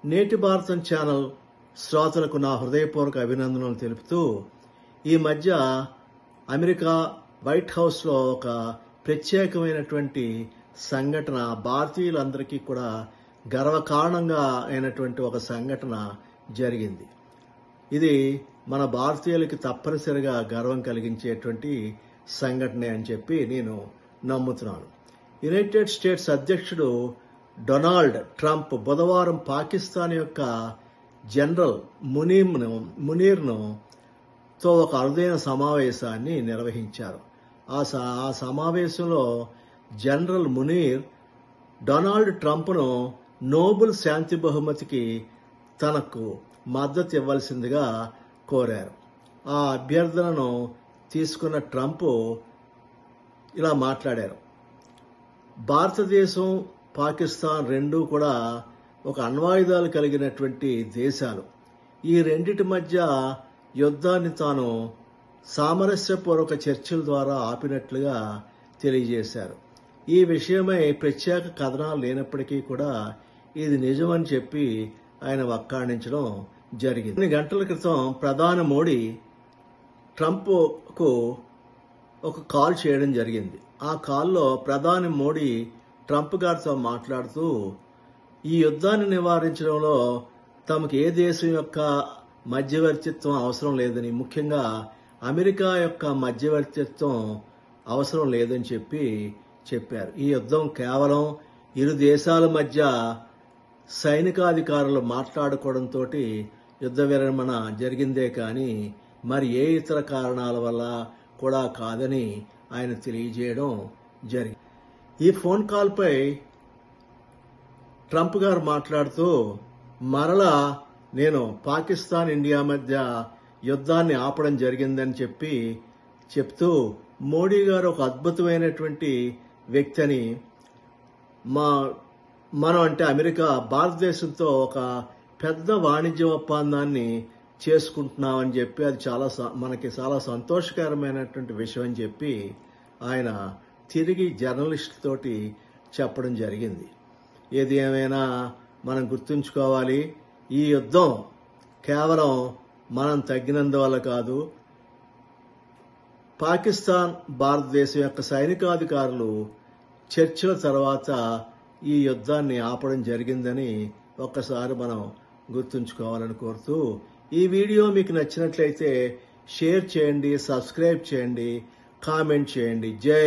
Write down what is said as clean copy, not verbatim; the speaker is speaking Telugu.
నేటి భారతం ఛానల్ శ్రోతలకు నా హృదయపూర్వక అభినందనలు తెలుపుతూ ఈ మధ్య అమెరికా వైట్ హౌస్లో ఒక ప్రత్యేకమైనటువంటి సంఘటన భారతీయులందరికీ కూడా గర్వకారణంగా అయినటువంటి ఒక సంఘటన జరిగింది. ఇది మన భారతీయులకి తప్పనిసరిగా గర్వం కలిగించేటువంటి సంఘటనే అని చెప్పి నేను నమ్ముతున్నాను. యునైటెడ్ స్టేట్స్ అధ్యక్షుడు డొనాల్డ్ ట్రంప్ బుధవారం పాకిస్తాన్ యొక్క జనరల్ మునీర్ను తో ఒక అరుదైన సమావేశాన్ని నిర్వహించారు. ఆ సమావేశంలో జనరల్ మునీర్ డొనాల్డ్ ట్రంప్ను నోబెల్ శాంతి బహుమతికి తనకు మద్దతు ఇవ్వాల్సిందిగా కోరారు. ఆ అభ్యర్థనను తీసుకున్న ట్రంప్ ఇలా మాట్లాడారు. భారతదేశం, పాకిస్తాన్ రెండూ కూడా ఒక అణ్వాయుధాలు కలిగినటువంటి దేశాలు. ఈ రెండిటి మధ్య యుద్ధాన్ని తాను సామరస్యపూర్వక చర్చల ద్వారా ఆపినట్లుగా తెలియజేశారు. ఈ విషయమై ప్రత్యేక కథనాలు లేనప్పటికీ కూడా ఇది నిజమని చెప్పి ఆయన వక్కాణించడం జరిగింది. కొన్ని గంటల క్రితం ప్రధాని మోడీ ట్రంప్కు ఒక కాల్ చేయడం జరిగింది. ఆ కాల్లో ప్రధాని మోడీ ట్రంప్ గారితో మాట్లాడుతూ ఈ యుద్ధాన్ని నివారించడంలో తమకు ఏ దేశం యొక్క మధ్యవర్తిత్వం అవసరం లేదని, ముఖ్యంగా అమెరికా యొక్క మధ్యవర్తిత్వం అవసరం లేదని చెప్పారు. ఈ యుద్ధం కేవలం ఇరు దేశాల మధ్య సైనికాధికారులు మాట్లాడుకోవడంతో యుద్ధ విరమణ జరిగిందే కానీ మరి ఏ ఇతర కారణాల వల్ల కూడా కాదని ఆయన తెలియజేయడం జరిగింది. ఈ ఫోన్ కాల్పై ట్రంప్ గారు మాట్లాడుతూ మరలా నేను పాకిస్తాన్, ఇండియా మధ్య యుద్ధాన్ని ఆపడం జరిగిందని చెప్తూ మోడీ గారు ఒక అద్భుతమైనటువంటి వ్యక్తి అని, మనం అంటే అమెరికా భారతదేశంతో ఒక పెద్ద వాణిజ్య ఒప్పందాన్ని చేసుకుంటున్నామని చెప్పి అది మనకి చాలా సంతోషకరమైనటువంటి విషయం అని చెప్పి ఆయన తిరిగి జర్నలిస్ట్ తోటి చెప్పడం జరిగింది. ఏది ఏమైనా మనం గుర్తుంచుకోవాలి, ఈ యుద్ధం కేవలం మనం తగ్గినందువల్ల కాదు, పాకిస్తాన్, భారతదేశం యొక్క సైనికాధికారులు చర్చల తర్వాత ఈ యుద్ధాన్ని ఆపడం జరిగిందని ఒక్కసారి మనం గుర్తుంచుకోవాలని కోరుతూ ఈ వీడియో మీకు నచ్చినట్లయితే షేర్ చేయండి, సబ్స్క్రైబ్ చేయండి, కామెంట్ చేయండి. జై